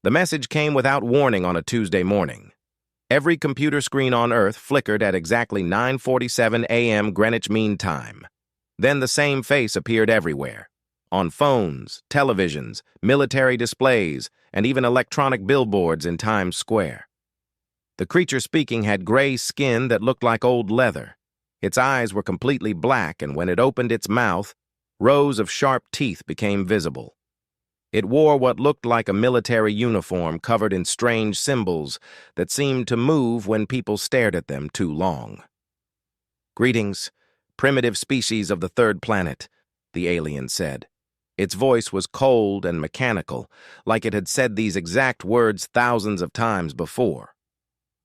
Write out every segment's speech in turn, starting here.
The message came without warning on a Tuesday morning. Every computer screen on Earth flickered at exactly 9:47 a.m. Greenwich Mean Time. Then the same face appeared everywhere. On phones, televisions, military displays, and even electronic billboards in Times Square. The creature speaking had gray skin that looked like old leather. Its eyes were completely black, and when it opened its mouth, rows of sharp teeth became visible. It wore what looked like a military uniform covered in strange symbols that seemed to move when people stared at them too long. "Greetings, primitive species of the third planet," the alien said. Its voice was cold and mechanical, like it had said these exact words thousands of times before.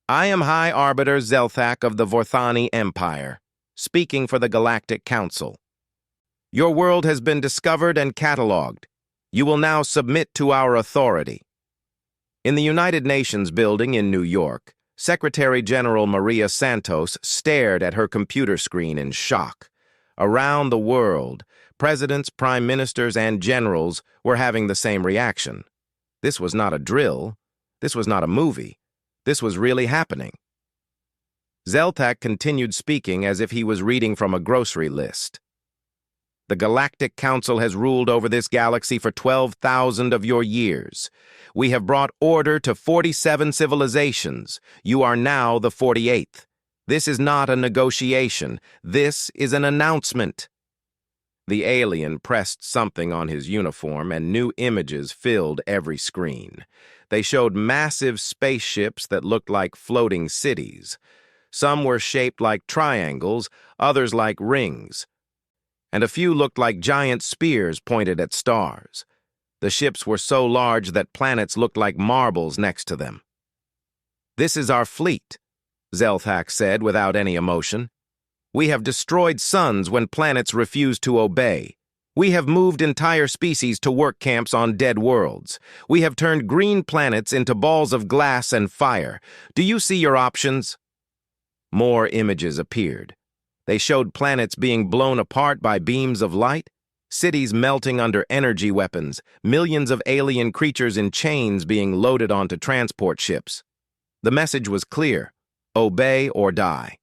"I am High Arbiter Zelthak of the Vorthani Empire, speaking for the Galactic Council. Your world has been discovered and catalogued. You will now submit to our authority." In the United Nations building in New York, Secretary General Maria Santos stared at her computer screen in shock. Around the world, presidents, prime ministers, and generals were having the same reaction. This was not a drill. This was not a movie. This was really happening. Zelthak continued speaking as if he was reading from a grocery list. "The Galactic Council has ruled over this galaxy for 12,000 of your years. We have brought order to 47 civilizations. You are now the 48th. This is not a negotiation. This is an announcement." The alien pressed something on his uniform, and new images filled every screen. They showed massive spaceships that looked like floating cities. Some were shaped like triangles, others like rings, and a few looked like giant spears pointed at stars. The ships were so large that planets looked like marbles next to them. "This is our fleet," Zelthak said without any emotion. "We have destroyed suns when planets refused to obey. We have moved entire species to work camps on dead worlds. We have turned green planets into balls of glass and fire. Do you see your options?" More images appeared. They showed planets being blown apart by beams of light, cities melting under energy weapons, millions of alien creatures in chains being loaded onto transport ships. The message was clear: obey or die.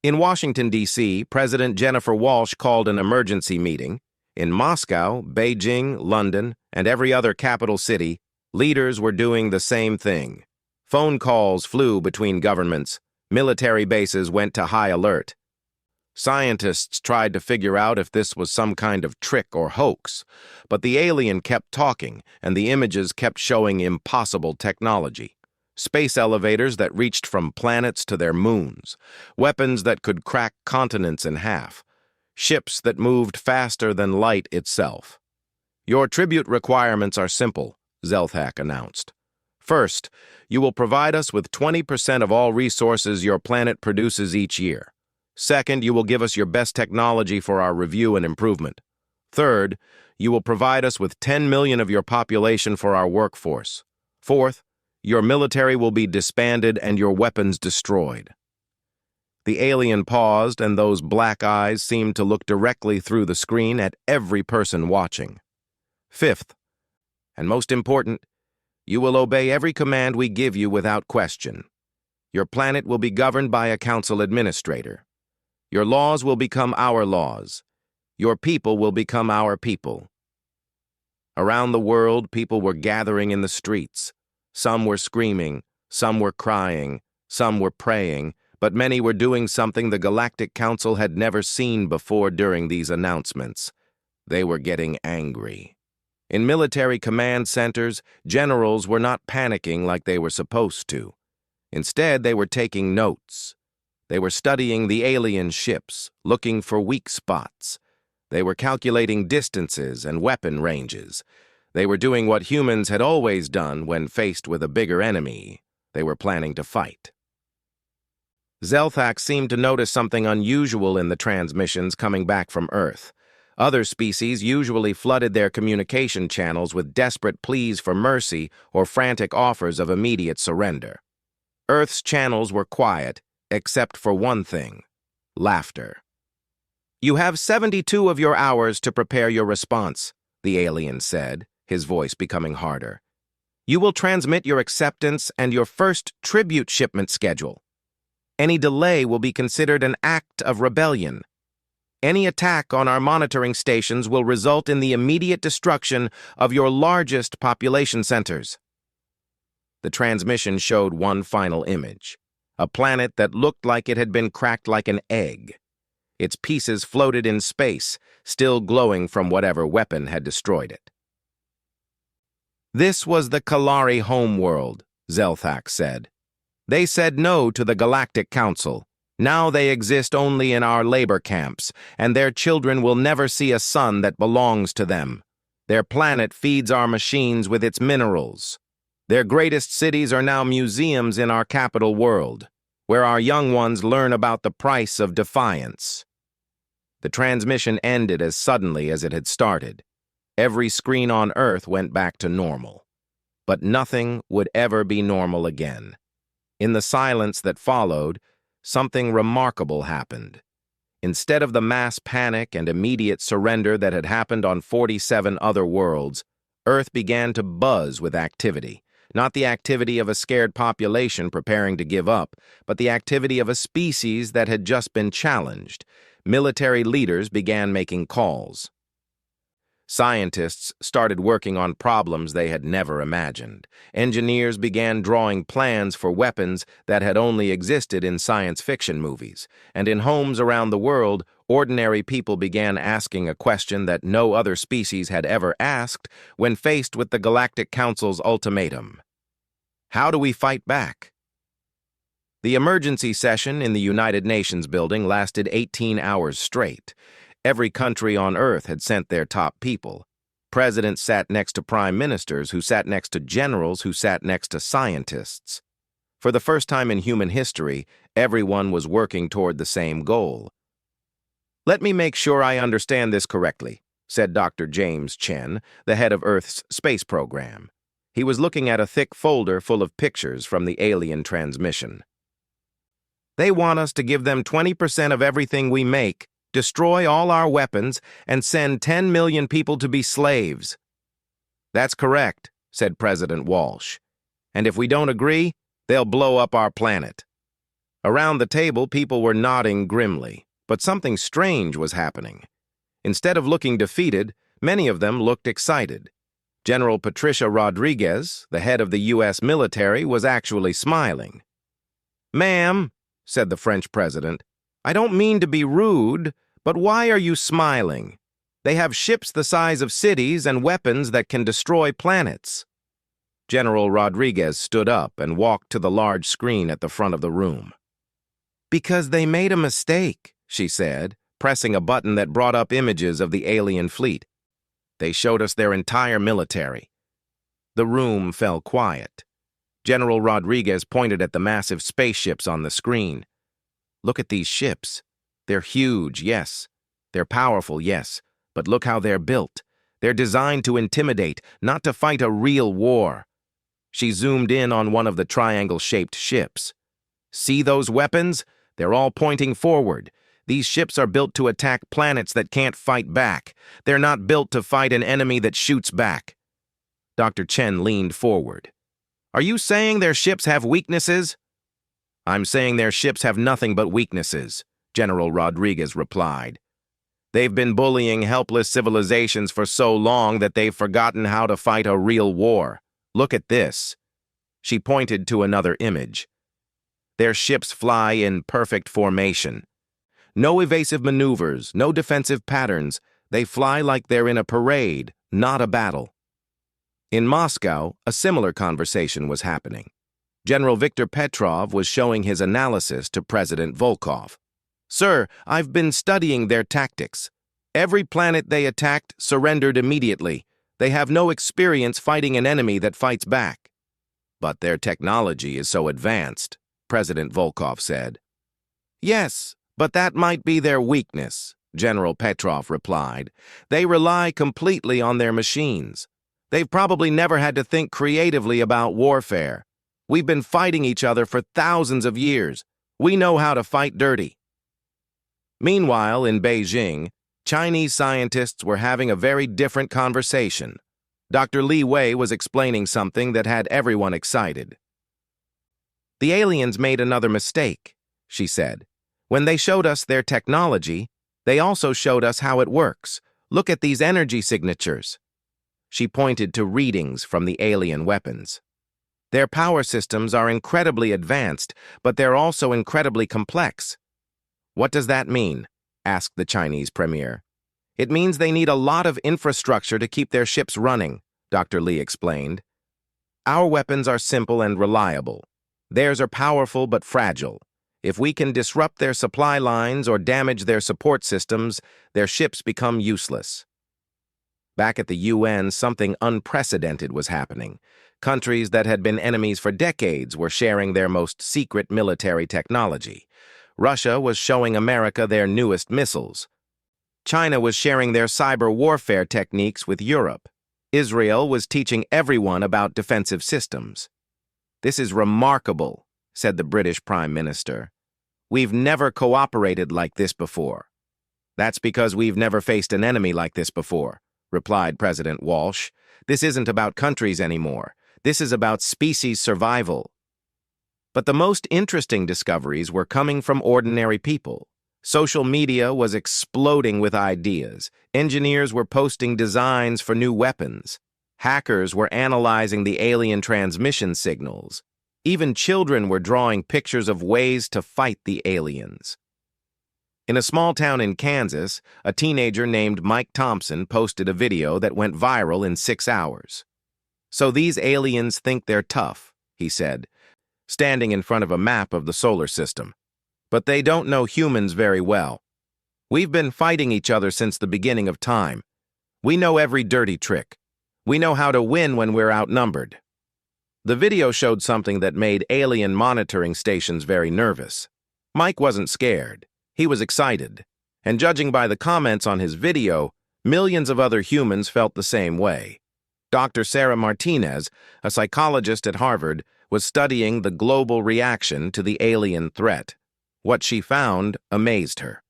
In Washington, D.C., President Jennifer Walsh called an emergency meeting. In Moscow, Beijing, London, and every other capital city, leaders were doing the same thing. Phone calls flew between governments. Military bases went to high alert. Scientists tried to figure out if this was some kind of trick or hoax, but the alien kept talking, and the images kept showing impossible technology. Space elevators that reached from planets to their moons, weapons that could crack continents in half, ships that moved faster than light itself. "Your tribute requirements are simple," Zelthak announced. "First, you will provide us with 20% of all resources your planet produces each year. Second, you will give us your best technology for our review and improvement. Third, you will provide us with 10 million of your population for our workforce. Fourth, your military will be disbanded and your weapons destroyed." The alien paused, and those black eyes seemed to look directly through the screen at every person watching. "Fifth, and most important, you will obey every command we give you without question. Your planet will be governed by a council administrator. Your laws will become our laws. Your people will become our people." Around the world, people were gathering in the streets. Some were screaming, some were crying, some were praying, but many were doing something the Galactic Council had never seen before during these announcements. They were getting angry. In military command centers, generals were not panicking like they were supposed to. Instead, they were taking notes. They were studying the alien ships, looking for weak spots. They were calculating distances and weapon ranges. They were doing what humans had always done when faced with a bigger enemy. They were planning to fight. Zelthak seemed to notice something unusual in the transmissions coming back from Earth. Other species usually flooded their communication channels with desperate pleas for mercy or frantic offers of immediate surrender. Earth's channels were quiet, except for one thing: laughter. "You have 72 of your hours to prepare your response," the alien said, his voice becoming harder. You will transmit your acceptance and your first tribute shipment schedule. Any delay will be considered an act of rebellion. Any attack on our monitoring stations will result in the immediate destruction of your largest population centers. The transmission showed one final image, a planet that looked like it had been cracked like an egg. Its pieces floated in space, still glowing from whatever weapon had destroyed it. This was the Kalari homeworld, Zelthak said. They said no to the Galactic Council. Now they exist only in our labor camps, and their children will never see a sun that belongs to them. Their planet feeds our machines with its minerals. Their greatest cities are now museums in our capital world, where our young ones learn about the price of defiance. The transmission ended as suddenly as it had started. Every screen on Earth went back to normal. But nothing would ever be normal again. In the silence that followed, something remarkable happened. Instead of the mass panic and immediate surrender that had happened on 47 other worlds, Earth began to buzz with activity. Not the activity of a scared population preparing to give up, but the activity of a species that had just been challenged. Military leaders began making calls. Scientists started working on problems they had never imagined. Engineers began drawing plans for weapons that had only existed in science fiction movies. And in homes around the world, ordinary people began asking a question that no other species had ever asked when faced with the Galactic Council's ultimatum. How do we fight back? The emergency session in the United Nations building lasted 18 hours straight. Every country on Earth had sent their top people. Presidents sat next to prime ministers, who sat next to generals, who sat next to scientists. For the first time in human history, everyone was working toward the same goal. Let me make sure I understand this correctly, said Dr. James Chen, the head of Earth's space program. He was looking at a thick folder full of pictures from the alien transmission. They want us to give them 20% of everything we make, destroy all our weapons, and send 10 million people to be slaves. That's correct, said President Walsh. And if we don't agree, they'll blow up our planet. Around the table, people were nodding grimly, but something strange was happening. Instead of looking defeated, many of them looked excited. General Patricia Rodriguez, the head of the U.S. military, was actually smiling. Ma'am, said the French president, I don't mean to be rude, but why are you smiling? They have ships the size of cities and weapons that can destroy planets. General Rodriguez stood up and walked to the large screen at the front of the room. Because they made a mistake, she said, pressing a button that brought up images of the alien fleet. They showed us their entire military. The room fell quiet. General Rodriguez pointed at the massive spaceships on the screen. Look at these ships. They're huge, yes. They're powerful, yes. But look how they're built. They're designed to intimidate, not to fight a real war. She zoomed in on one of the triangle-shaped ships. See those weapons? They're all pointing forward. These ships are built to attack planets that can't fight back. They're not built to fight an enemy that shoots back. Dr. Chen leaned forward. Are you saying their ships have weaknesses? I'm saying their ships have nothing but weaknesses, General Rodriguez replied. They've been bullying helpless civilizations for so long that they've forgotten how to fight a real war. Look at this. She pointed to another image. Their ships fly in perfect formation. No evasive maneuvers, no defensive patterns. They fly like they're in a parade, not a battle. In Moscow, a similar conversation was happening. General Viktor Petrov was showing his analysis to President Volkov. Sir, I've been studying their tactics. Every planet they attacked surrendered immediately. They have no experience fighting an enemy that fights back. But their technology is so advanced, President Volkov said. Yes, but that might be their weakness, General Petrov replied. They rely completely on their machines. They've probably never had to think creatively about warfare. We've been fighting each other for thousands of years. We know how to fight dirty. Meanwhile, in Beijing, Chinese scientists were having a very different conversation. Dr. Li Wei was explaining something that had everyone excited. "The aliens made another mistake," she said. "When they showed us their technology, they also showed us how it works. Look at these energy signatures." She pointed to readings from the alien weapons. "Their power systems are incredibly advanced, but they're also incredibly complex." "What does that mean?" asked the Chinese premier. "It means they need a lot of infrastructure to keep their ships running," Dr. Li explained. "Our weapons are simple and reliable. Theirs are powerful but fragile. If we can disrupt their supply lines or damage their support systems, their ships become useless." Back at the UN, something unprecedented was happening. Countries that had been enemies for decades were sharing their most secret military technology. Russia was showing America their newest missiles. China was sharing their cyber warfare techniques with Europe. Israel was teaching everyone about defensive systems. "This is remarkable," said the British Prime Minister. "We've never cooperated like this before." "That's because we've never faced an enemy like this before," replied President Walsh. "This isn't about countries anymore. This is about species survival." But the most interesting discoveries were coming from ordinary people. Social media was exploding with ideas. Engineers were posting designs for new weapons. Hackers were analyzing the alien transmission signals. Even children were drawing pictures of ways to fight the aliens. In a small town in Kansas, a teenager named Mike Thompson posted a video that went viral in 6 hours. "So these aliens think they're tough," he said, standing in front of a map of the solar system. "But they don't know humans very well. We've been fighting each other since the beginning of time. We know every dirty trick. We know how to win when we're outnumbered." The video showed something that made alien monitoring stations very nervous. Mike wasn't scared. He was excited. And judging by the comments on his video, millions of other humans felt the same way. Dr. Sarah Martinez, a psychologist at Harvard, was studying the global reaction to the alien threat. What she found amazed her.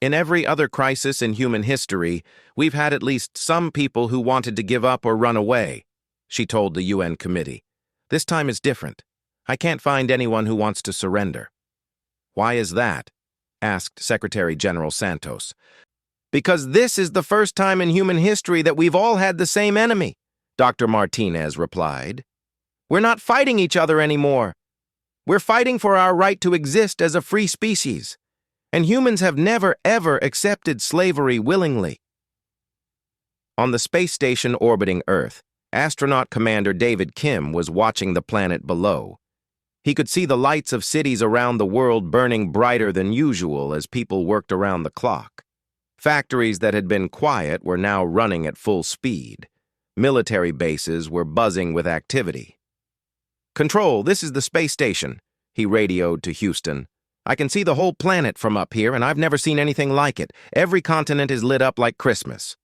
"In every other crisis in human history, we've had at least some people who wanted to give up or run away," she told the UN committee. "This time is different. I can't find anyone who wants to surrender." "Why is that?" asked Secretary General Santos. "Because this is the first time in human history that we've all had the same enemy," Dr. Martinez replied. "We're not fighting each other anymore. We're fighting for our right to exist as a free species. And humans have never, ever accepted slavery willingly." On the space station orbiting Earth, astronaut Commander David Kim was watching the planet below. He could see the lights of cities around the world burning brighter than usual as people worked around the clock. Factories that had been quiet were now running at full speed. Military bases were buzzing with activity. "Control, this is the space station," he radioed to Houston. "I can see the whole planet from up here, and I've never seen anything like it. Every continent is lit up like Christmas.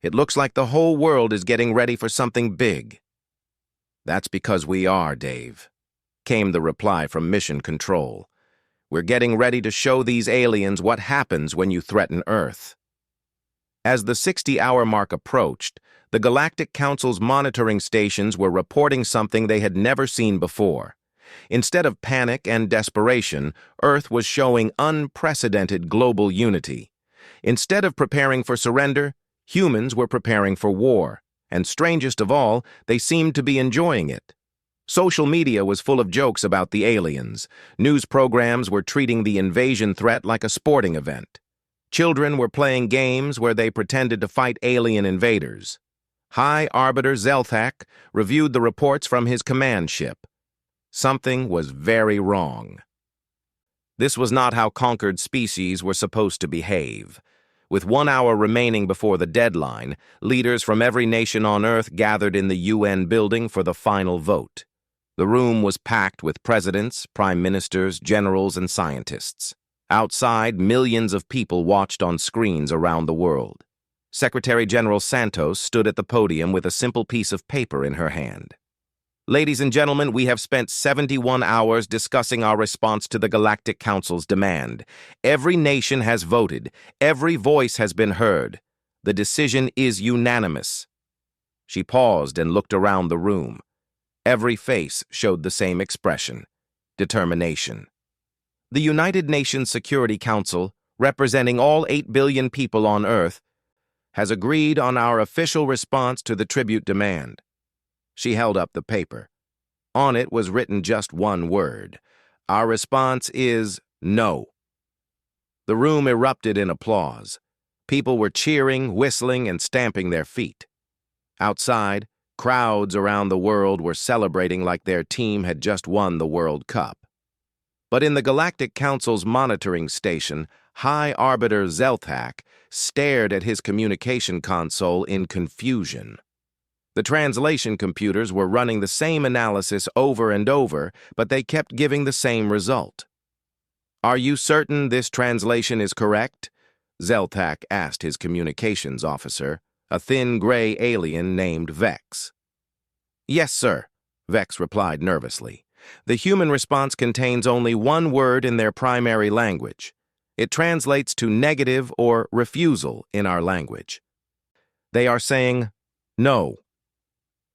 It looks like the whole world is getting ready for something big." "That's because we are, Dave," came the reply from Mission Control. "We're getting ready to show these aliens what happens when you threaten Earth." As the 60-hour mark approached, the Galactic Council's monitoring stations were reporting something they had never seen before. Instead of panic and desperation, Earth was showing unprecedented global unity. Instead of preparing for surrender, humans were preparing for war, and strangest of all, they seemed to be enjoying it. Social media was full of jokes about the aliens. News programs were treating the invasion threat like a sporting event. Children were playing games where they pretended to fight alien invaders. High Arbiter Zelthak reviewed the reports from his command ship. Something was very wrong. This was not how conquered species were supposed to behave. With 1 hour remaining before the deadline, leaders from every nation on Earth gathered in the UN building for the final vote. The room was packed with presidents, prime ministers, generals, and scientists. Outside, millions of people watched on screens around the world. Secretary General Santos stood at the podium with a simple piece of paper in her hand. "Ladies and gentlemen, we have spent 71 hours discussing our response to the Galactic Council's demand. Every nation has voted. Every voice has been heard. The decision is unanimous." She paused and looked around the room. Every face showed the same expression: determination. The United Nations Security Council, representing all 8 billion people on Earth, has agreed on our official response to the tribute demand. She held up the paper. On it was written just one word. Our response is no. The room erupted in applause. People were cheering, whistling, and stamping their feet. Outside, crowds around the world were celebrating like their team had just won the World Cup. But in the Galactic Council's monitoring station, High Arbiter Zelthak stared at his communication console in confusion. The translation computers were running the same analysis over and over, but they kept giving the same result. "Are you certain this translation is correct?" Zelthak asked his communications officer, a thin gray alien named Vex. "Yes, sir," Vex replied nervously. "The human response contains only one word in their primary language. It translates to negative or refusal in our language. They are saying no."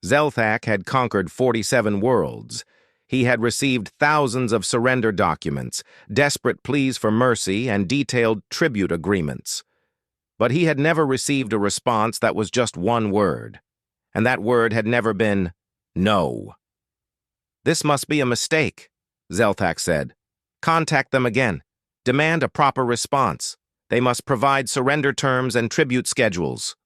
Zelthak had conquered 47 worlds. He had received thousands of surrender documents, desperate pleas for mercy, and detailed tribute agreements. But he had never received a response that was just one word, and that word had never been no. "This must be a mistake," Zelthak said. "Contact them again. Demand a proper response. They must provide surrender terms and tribute schedules."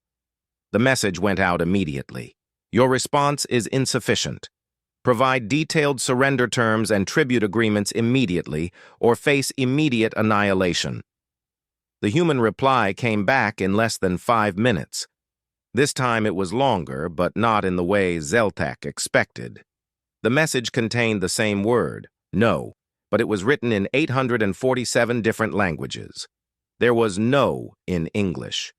The message went out immediately. "Your response is insufficient. Provide detailed surrender terms and tribute agreements immediately, or face immediate annihilation." The human reply came back in less than 5 minutes. This time it was longer, but not in the way Zelthak expected. The message contained the same word, no, but it was written in 847 different languages. There was no in English.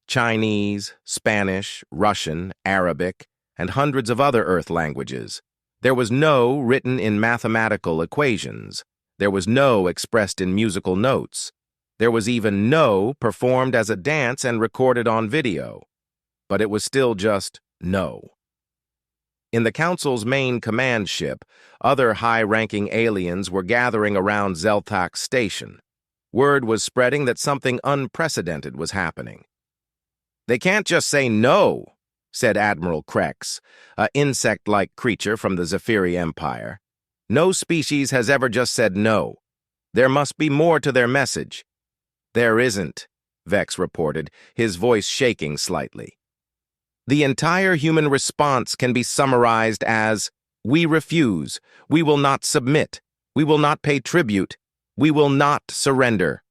Chinese, Spanish, Russian, Arabic, and hundreds of other Earth languages. There was no written in mathematical equations. There was no expressed in musical notes. There was even no performed as a dance and recorded on video. But it was still just no. In the Council's main command ship, other high-ranking aliens were gathering around Zelthak's station. Word was spreading that something unprecedented was happening. "They can't just say no," said Admiral Krex, an insect-like creature from the Zephyri Empire. "No species has ever just said no. There must be more to their message." "There isn't," Vex reported, his voice shaking slightly. "The entire human response can be summarized as, we refuse, we will not submit, we will not pay tribute, we will not surrender."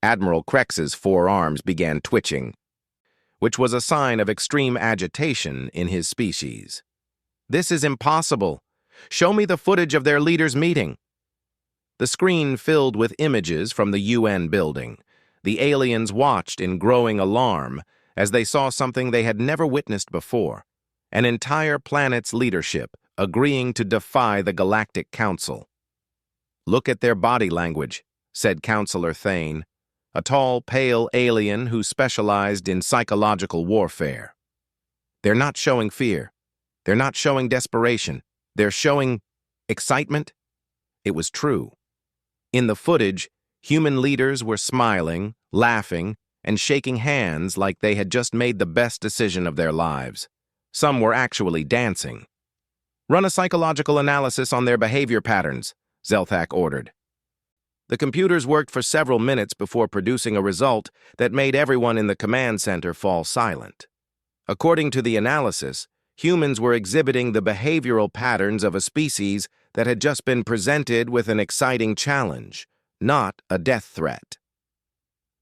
Admiral Krex's forearms began twitching, which was a sign of extreme agitation in his species. "This is impossible. Show me the footage of their leaders' meeting." The screen filled with images from the UN building. The aliens watched in growing alarm as they saw something they had never witnessed before: an entire planet's leadership agreeing to defy the Galactic Council. "Look at their body language," said Counselor Thane, a tall, pale alien who specialized in psychological warfare. "They're not showing fear. They're not showing desperation. They're showing excitement." It was true. In the footage, human leaders were smiling, laughing, and shaking hands like they had just made the best decision of their lives. Some were actually dancing. "Run a psychological analysis on their behavior patterns," Zelthak ordered. The computers worked for several minutes before producing a result that made everyone in the command center fall silent. According to the analysis, humans were exhibiting the behavioral patterns of a species that had just been presented with an exciting challenge, not a death threat.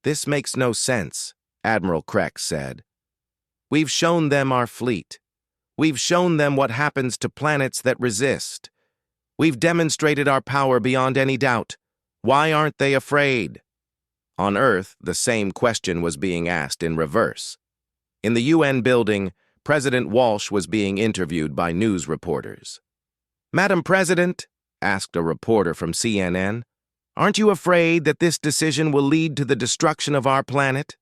"This makes no sense," Admiral Krex said. "We've shown them our fleet. We've shown them what happens to planets that resist. We've demonstrated our power beyond any doubt. Why aren't they afraid?" On Earth, the same question was being asked in reverse. In the UN building, President Walsh was being interviewed by news reporters. "Madam President," asked a reporter from CNN, "aren't you afraid that this decision will lead to the destruction of our planet?"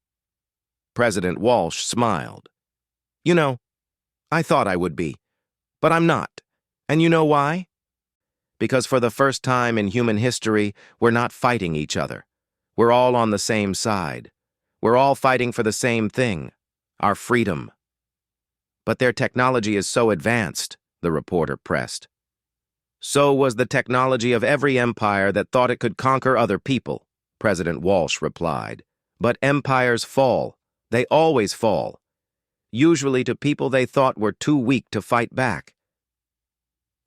President Walsh smiled. You know, I thought I would be, but I'm not. And you know why? Because for the first time in human history, we're not fighting each other. We're all on the same side. We're all fighting for the same thing, our freedom. But their technology is so advanced, the reporter pressed. So was the technology of every empire that thought it could conquer other people, President Walsh replied. But empires fall. They always fall. Usually to people they thought were too weak to fight back.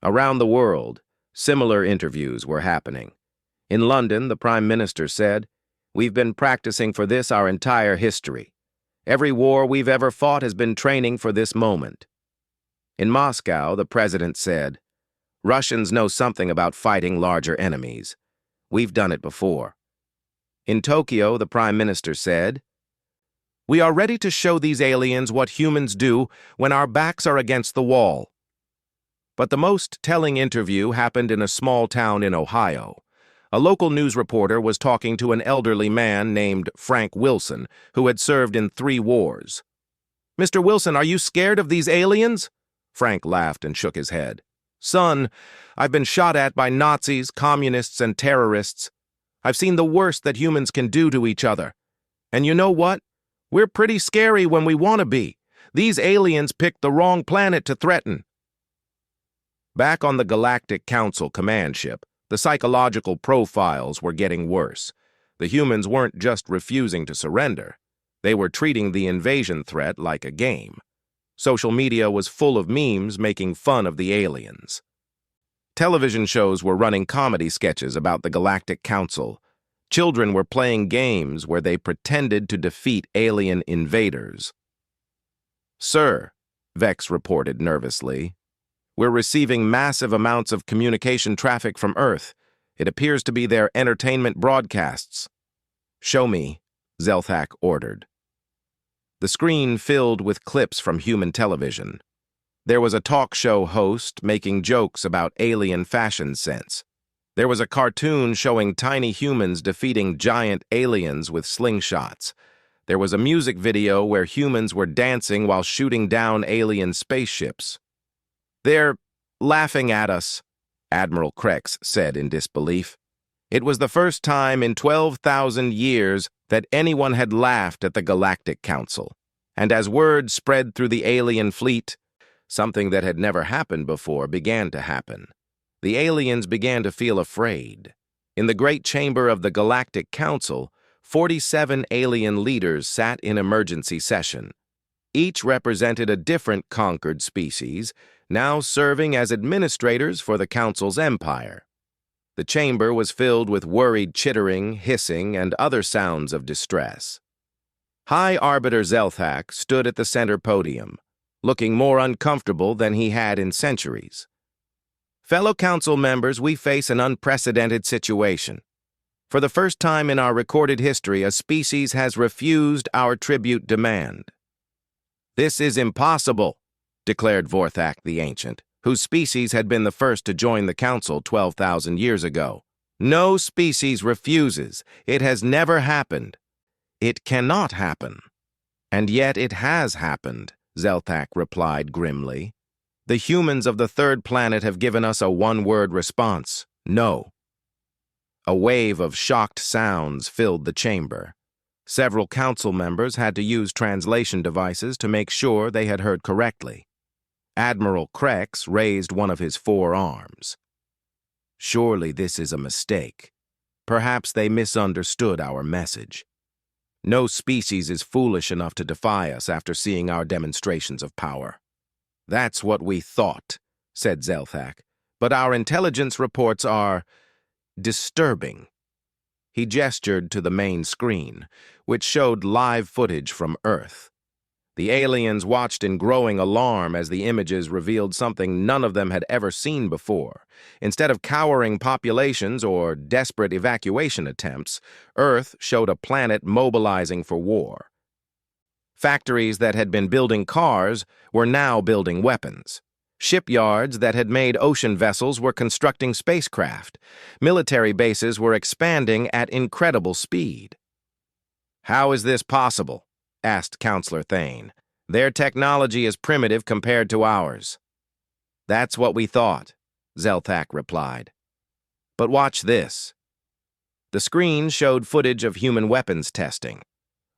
Around the world, similar interviews were happening. In London, the Prime Minister said, "We've been practicing for this our entire history. Every war we've ever fought has been training for this moment." In Moscow, the President said, "Russians know something about fighting larger enemies. We've done it before." In Tokyo, the Prime Minister said, "We are ready to show these aliens what humans do when our backs are against the wall." But the most telling interview happened in a small town in Ohio. A local news reporter was talking to an elderly man named Frank Wilson, who had served in 3 wars. "Mr. Wilson, are you scared of these aliens?" Frank laughed and shook his head. "Son, I've been shot at by Nazis, communists, and terrorists. I've seen the worst that humans can do to each other. And you know what? We're pretty scary when we want to be. These aliens picked the wrong planet to threaten." Back on the Galactic Council command ship, the psychological profiles were getting worse. The humans weren't just refusing to surrender. They were treating the invasion threat like a game. Social media was full of memes making fun of the aliens. Television shows were running comedy sketches about the Galactic Council. Children were playing games where they pretended to defeat alien invaders. "Sir," Vex reported nervously, "we're receiving massive amounts of communication traffic from Earth. It appears to be their entertainment broadcasts." "Show me," Zelthak ordered. The screen filled with clips from human television. There was a talk show host making jokes about alien fashion sense. There was a cartoon showing tiny humans defeating giant aliens with slingshots. There was a music video where humans were dancing while shooting down alien spaceships. "They're laughing at us," Admiral Krex said in disbelief. It was the first time in 12,000 years that anyone had laughed at the Galactic Council. And as word spread through the alien fleet, something that had never happened before began to happen. The aliens began to feel afraid. In the great chamber of the Galactic Council, 47 alien leaders sat in emergency session. Each represented a different conquered species, now serving as administrators for the Council's empire. The chamber was filled with worried chittering, hissing, and other sounds of distress. High Arbiter Zelthak stood at the center podium, looking more uncomfortable than he had in centuries. "Fellow council members, we face an unprecedented situation. For the first time in our recorded history, a species has refused our tribute demand." "This is impossible," declared Vorthak the Ancient, whose species had been the first to join the council 12,000 years ago. "No species refuses. It has never happened. It cannot happen." "And yet it has happened," Zelthak replied grimly. "The humans of the 3rd planet have given us a one-word response: no." A wave of shocked sounds filled the chamber. Several council members had to use translation devices to make sure they had heard correctly. Admiral Krex raised one of his 4 arms. "Surely this is a mistake. Perhaps they misunderstood our message. No species is foolish enough to defy us after seeing our demonstrations of power." "That's what we thought," said Zelthak, "but our intelligence reports are disturbing." He gestured to the main screen, which showed live footage from Earth. The aliens watched in growing alarm as the images revealed something none of them had ever seen before. Instead of cowering populations or desperate evacuation attempts, Earth showed a planet mobilizing for war. Factories that had been building cars were now building weapons. Shipyards that had made ocean vessels were constructing spacecraft. Military bases were expanding at incredible speed. "How is this possible?" asked Counselor Thane. Their technology is primitive compared to ours. That's what we thought, Zelthak replied. But watch this. The screen showed footage of human weapons testing.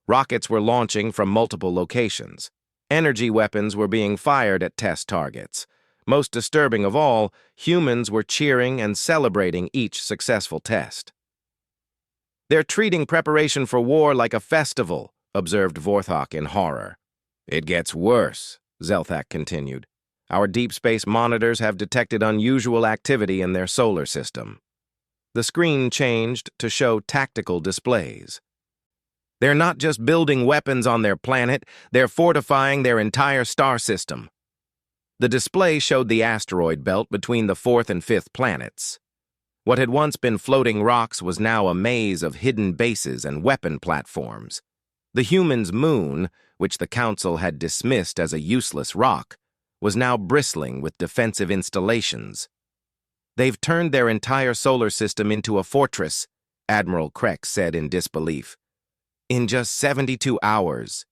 Rockets were launching from multiple locations. Energy weapons were being fired at test targets. Most disturbing of all, humans were cheering and celebrating each successful test. They're treating preparation for war like a festival, observed Vorthok in horror. It gets worse, Zelthak continued. Our deep space monitors have detected unusual activity in their solar system. The screen changed to show tactical displays. They're not just building weapons on their planet, they're fortifying their entire star system. The display showed the asteroid belt between the fourth and fifth planets. What had once been floating rocks was now a maze of hidden bases and weapon platforms. The humans' moon, which the Council had dismissed as a useless rock, was now bristling with defensive installations. They've turned their entire solar system into a fortress, Admiral Kreck said in disbelief. In just 72 hours.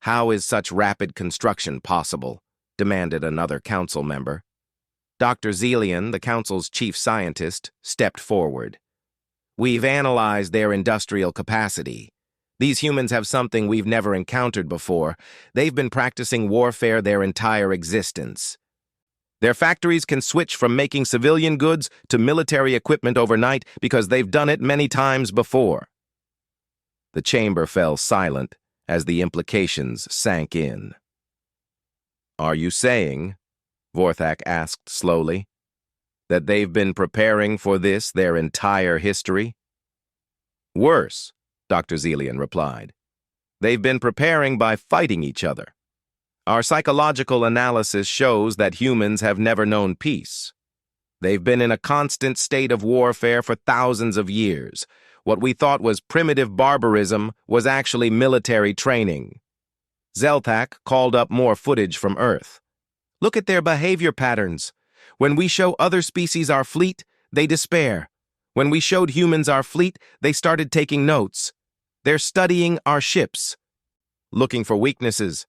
How is such rapid construction possible? Demanded another council member. Dr. Zelian, the council's chief scientist, stepped forward. We've analyzed their industrial capacity. These humans have something we've never encountered before. They've been practicing warfare their entire existence. Their factories can switch from making civilian goods to military equipment overnight because they've done it many times before. The chamber fell silent as the implications sank in. Are you saying, Vorthak asked slowly, that they've been preparing for this their entire history? Worse, Dr. Zelian replied. They've been preparing by fighting each other. Our psychological analysis shows that humans have never known peace. They've been in a constant state of warfare for thousands of years. What we thought was primitive barbarism was actually military training. Zelthak called up more footage from Earth. Look at their behavior patterns. When we show other species our fleet, they despair. When we showed humans our fleet, they started taking notes. They're studying our ships, looking for weaknesses.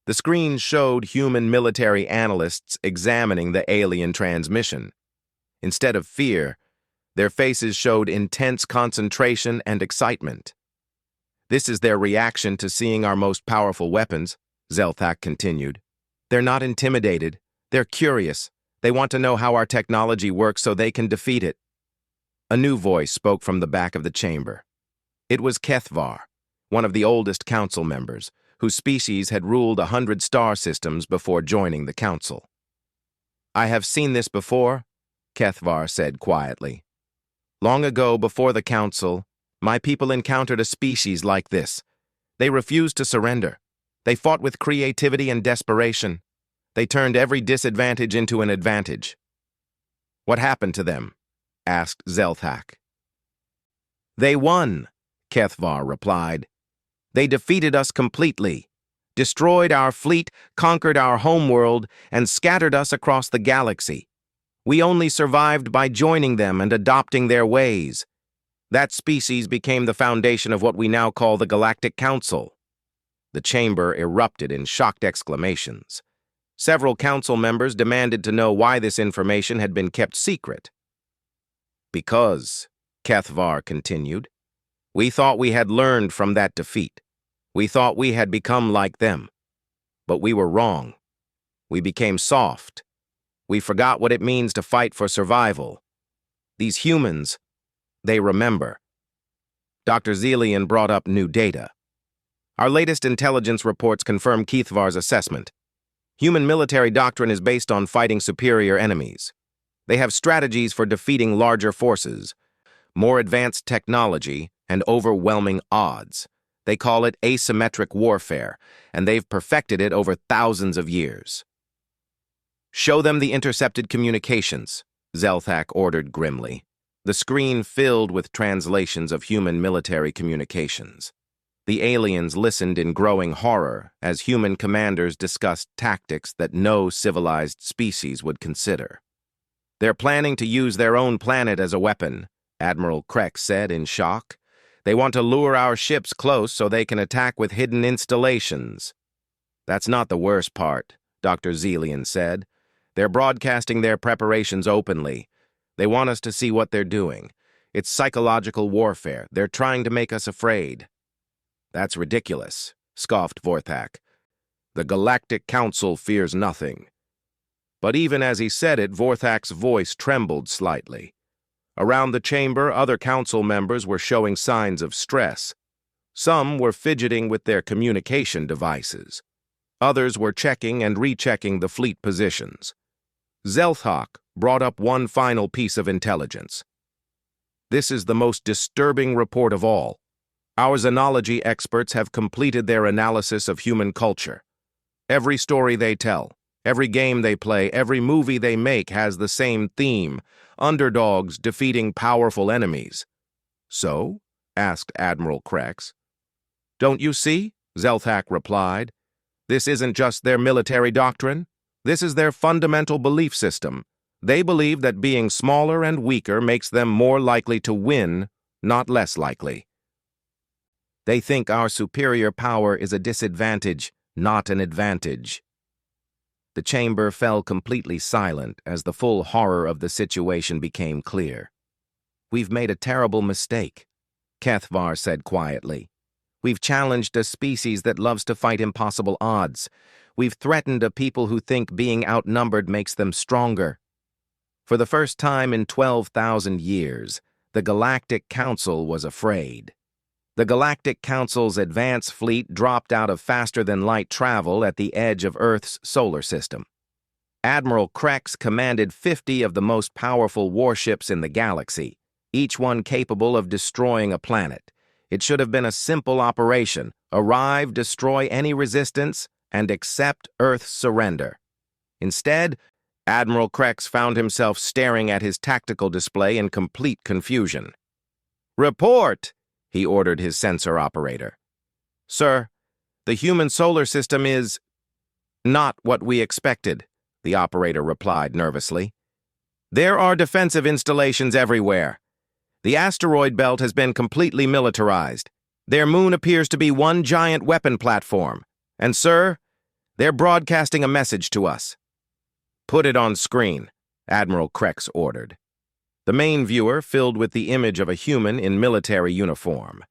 The screen showed human military analysts examining the alien transmission. Instead of fear, their faces showed intense concentration and excitement. This is their reaction to seeing our most powerful weapons, Zelthak continued. They're not intimidated. They're curious. They want to know how our technology works so they can defeat it. A new voice spoke from the back of the chamber. It was Kethvar, one of the oldest council members, whose species had ruled 100 star systems before joining the council. I have seen this before, Kethvar said quietly. Long ago, before the council, my people encountered a species like this. They refused to surrender. They fought with creativity and desperation. They turned every disadvantage into an advantage. What happened to them? Asked Zelthak. They won, Kethvar replied. They defeated us completely, destroyed our fleet, conquered our homeworld, and scattered us across the galaxy. We only survived by joining them and adopting their ways. That species became the foundation of what we now call the Galactic Council. The chamber erupted in shocked exclamations. Several council members demanded to know why this information had been kept secret. Because, Kethvar continued, we thought we had learned from that defeat. We thought we had become like them. But we were wrong. We became soft. We forgot what it means to fight for survival. These humans, they remember. Dr. Zelian brought up new data. Our latest intelligence reports confirm Kethvar's assessment. Human military doctrine is based on fighting superior enemies. They have strategies for defeating larger forces, more advanced technology, and overwhelming odds. They call it asymmetric warfare, and they've perfected it over thousands of years. Show them the intercepted communications, Zelthak ordered grimly. The screen filled with translations of human military communications. The aliens listened in growing horror as human commanders discussed tactics that no civilized species would consider. They're planning to use their own planet as a weapon, Admiral Kreck said in shock. They want to lure our ships close so they can attack with hidden installations. That's not the worst part, Dr. Zelian said. They're broadcasting their preparations openly. They want us to see what they're doing. It's psychological warfare. They're trying to make us afraid. That's ridiculous, scoffed Vorthak. The Galactic Council fears nothing. But even as he said it, Vorthak's voice trembled slightly. Around the chamber, other council members were showing signs of stress. Some were fidgeting with their communication devices. Others were checking and rechecking the fleet positions. Zelthok brought up one final piece of intelligence. This is the most disturbing report of all. Our xenology experts have completed their analysis of human culture. Every story they tell, every game they play, every movie they make has the same theme: underdogs defeating powerful enemies. So? Asked Admiral Krex. Don't you see? Zelthak replied. This isn't just their military doctrine. This is their fundamental belief system. They believe that being smaller and weaker makes them more likely to win, not less likely. They think our superior power is a disadvantage, not an advantage. The chamber fell completely silent as the full horror of the situation became clear. We've made a terrible mistake, Kethvar said quietly. We've challenged a species that loves to fight impossible odds. We've threatened a people who think being outnumbered makes them stronger. For the first time in 12,000 years, the Galactic Council was afraid. The Galactic Council's advance fleet dropped out of faster-than-light travel at the edge of Earth's solar system. Admiral Krex commanded 50 of the most powerful warships in the galaxy, each one capable of destroying a planet. It should have been a simple operation: arrive, destroy any resistance, and accept Earth's surrender. Instead, Admiral Krex found himself staring at his tactical display in complete confusion. "Report!" he ordered his sensor operator. "Sir, the human solar system is not what we expected," the operator replied nervously. "There are defensive installations everywhere. The asteroid belt has been completely militarized. Their moon appears to be one giant weapon platform. And, sir, they're broadcasting a message to us." "Put it on screen," Admiral Krex ordered. The main viewer filled with the image of a human in military uniform.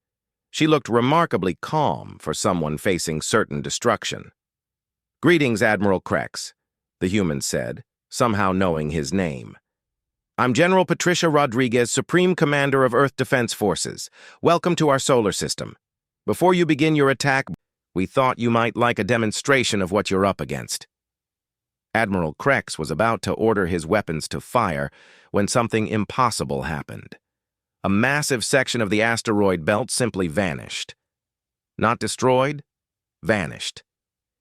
She looked remarkably calm for someone facing certain destruction. "Greetings, Admiral Krex," the human said, somehow knowing his name. "I'm General Patricia Rodriguez, Supreme Commander of Earth Defense Forces. Welcome to our solar system. Before you begin your attack, we thought you might like a demonstration of what you're up against." Admiral Krex was about to order his weapons to fire when something impossible happened. A massive section of the asteroid belt simply vanished. Not destroyed, vanished.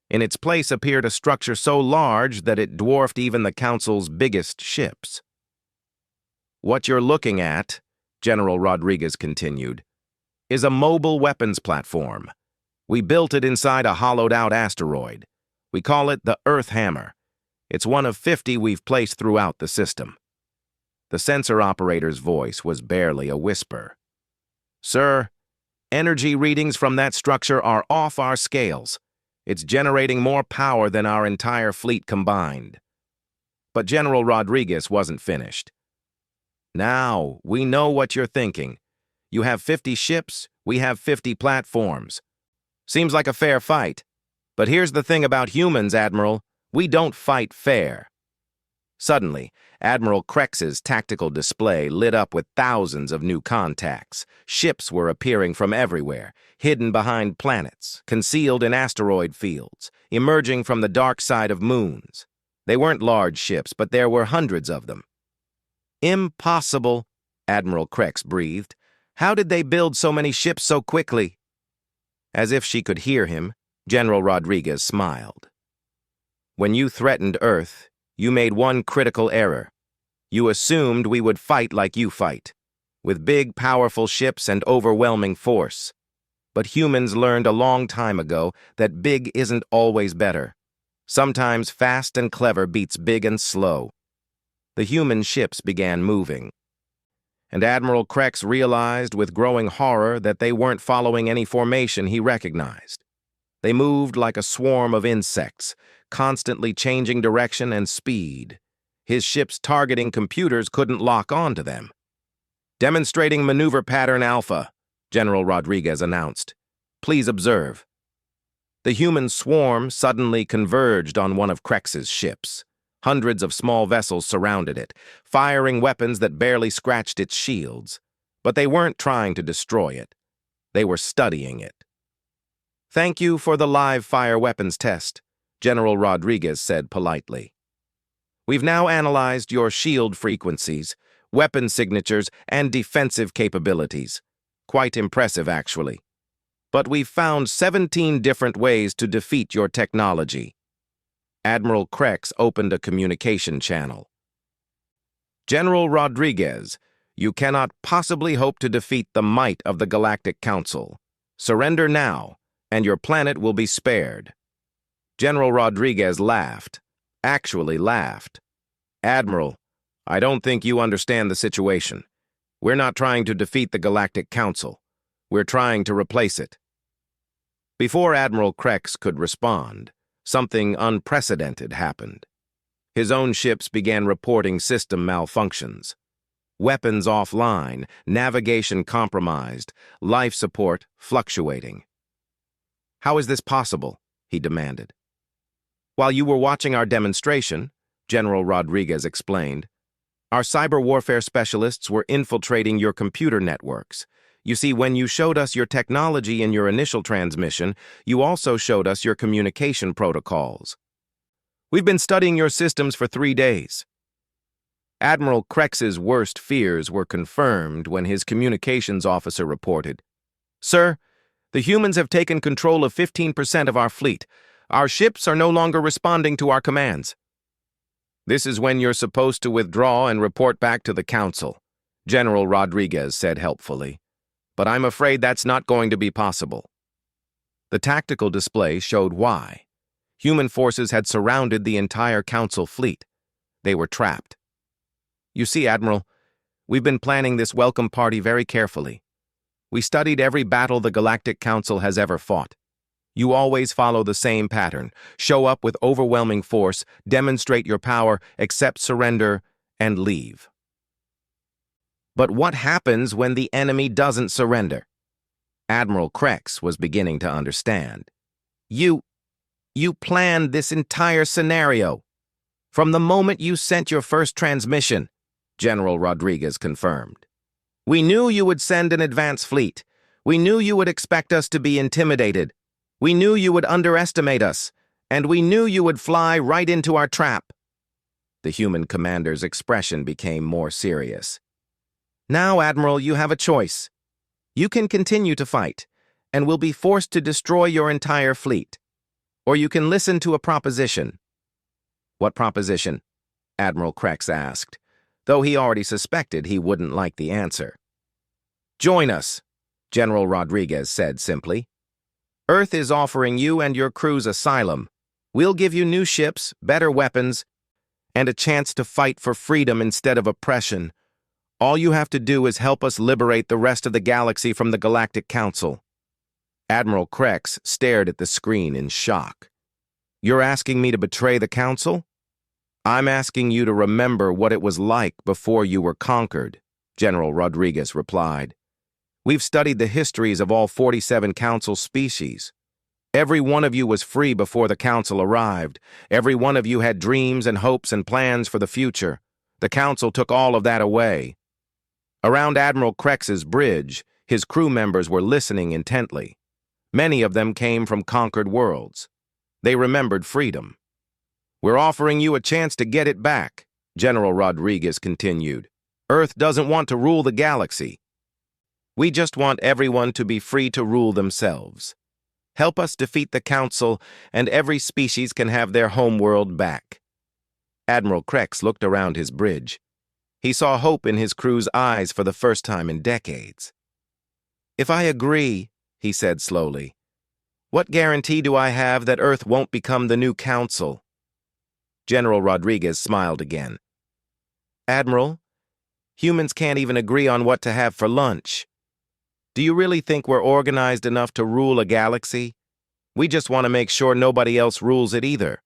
In its place appeared a structure so large that it dwarfed even the Council's biggest ships. "What you're looking at," General Rodriguez continued, "is a mobile weapons platform. We built it inside a hollowed-out asteroid. We call it the Earth Hammer. It's one of 50 we've placed throughout the system." The sensor operator's voice was barely a whisper. "Sir, energy readings from that structure are off our scales. It's generating more power than our entire fleet combined." But General Rodriguez wasn't finished. "Now, we know what you're thinking. You have 50 ships, we have 50 platforms. Seems like a fair fight. But here's the thing about humans, Admiral. We don't fight fair." Suddenly, Admiral Krex's tactical display lit up with thousands of new contacts. Ships were appearing from everywhere, hidden behind planets, concealed in asteroid fields, emerging from the dark side of moons. They weren't large ships, but there were hundreds of them. "Impossible," Admiral Krex breathed. "How did they build so many ships so quickly?" As if she could hear him, General Rodriguez smiled. "When you threatened Earth, you made one critical error. You assumed we would fight like you fight, with big, powerful ships and overwhelming force. But humans learned a long time ago that big isn't always better. Sometimes fast and clever beats big and slow." The human ships began moving, and Admiral Krex realized with growing horror that they weren't following any formation he recognized. They moved like a swarm of insects, constantly changing direction and speed. His ship's targeting computers couldn't lock onto them. "Demonstrating maneuver pattern Alpha," General Rodriguez announced. "Please observe." The human swarm suddenly converged on one of Krex's ships. Hundreds of small vessels surrounded it, firing weapons that barely scratched its shields. But they weren't trying to destroy it. They were studying it. "Thank you for the live fire weapons test," General Rodriguez said politely. "We've now analyzed your shield frequencies, weapon signatures, and defensive capabilities. Quite impressive, actually. But we've found 17 different ways to defeat your technology." Admiral Krex opened a communication channel. "General Rodriguez, you cannot possibly hope to defeat the might of the Galactic Council. Surrender now, and your planet will be spared." General Rodriguez laughed. Actually laughed. "Admiral, I don't think you understand the situation. We're not trying to defeat the Galactic Council. We're trying to replace it." Before Admiral Krex could respond, something unprecedented happened. His own ships began reporting system malfunctions. Weapons offline, navigation compromised, life support fluctuating. "How is this possible?" he demanded. "While you were watching our demonstration," General Rodriguez explained, "our cyber warfare specialists were infiltrating your computer networks. You see, when you showed us your technology in your initial transmission, you also showed us your communication protocols. We've been studying your systems for 3 days." Admiral Krex's worst fears were confirmed when his communications officer reported, "Sir, the humans have taken control of 15% of our fleet. Our ships are no longer responding to our commands." "This is when you're supposed to withdraw and report back to the Council," General Rodriguez said helpfully. "But I'm afraid that's not going to be possible." The tactical display showed why. Human forces had surrounded the entire Council fleet. They were trapped. "You see, Admiral, we've been planning this welcome party very carefully. We studied every battle the Galactic Council has ever fought. You always follow the same pattern. Show up with overwhelming force, demonstrate your power, accept surrender, and leave. But what happens when the enemy doesn't surrender?" Admiral Krex was beginning to understand. You planned this entire scenario. From the moment you sent your first transmission," General Rodriguez confirmed. "We knew you would send an advance fleet. We knew you would expect us to be intimidated. We knew you would underestimate us. And we knew you would fly right into our trap." The human commander's expression became more serious. "Now, Admiral, you have a choice. You can continue to fight, and will be forced to destroy your entire fleet. Or you can listen to a proposition." "What proposition?" Admiral Krex asked, though he already suspected he wouldn't like the answer. "Join us," General Rodriguez said simply. "Earth is offering you and your crews asylum. We'll give you new ships, better weapons, and a chance to fight for freedom instead of oppression. All you have to do is help us liberate the rest of the galaxy from the Galactic Council." Admiral Krex stared at the screen in shock. "You're asking me to betray the Council?" "I'm asking you to remember what it was like before you were conquered," General Rodriguez replied. "We've studied the histories of all 47 Council species. Every one of you was free before the Council arrived. Every one of you had dreams and hopes and plans for the future. The Council took all of that away." Around Admiral Krex's bridge, his crew members were listening intently. Many of them came from conquered worlds. They remembered freedom. "We're offering you a chance to get it back," General Rodriguez continued. "Earth doesn't want to rule the galaxy. We just want everyone to be free to rule themselves. Help us defeat the Council, and every species can have their homeworld back." Admiral Krex looked around his bridge. He saw hope in his crew's eyes for the first time in decades. "If I agree," he said slowly, "what guarantee do I have that Earth won't become the new Council?" General Rodriguez smiled again. "Admiral, humans can't even agree on what to have for lunch. Do you really think we're organized enough to rule a galaxy? We just want to make sure nobody else rules it either.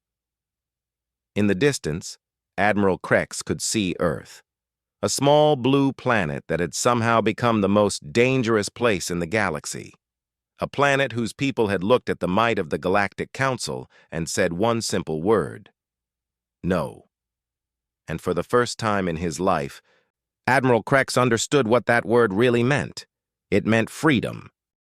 In the distance, Admiral Krex could see Earth, a small blue planet that had somehow become the most dangerous place in the galaxy. A planet whose people had looked at the might of the Galactic Council and said one simple word: no. And for the first time in his life, Admiral Krex understood what that word really meant. It meant freedom.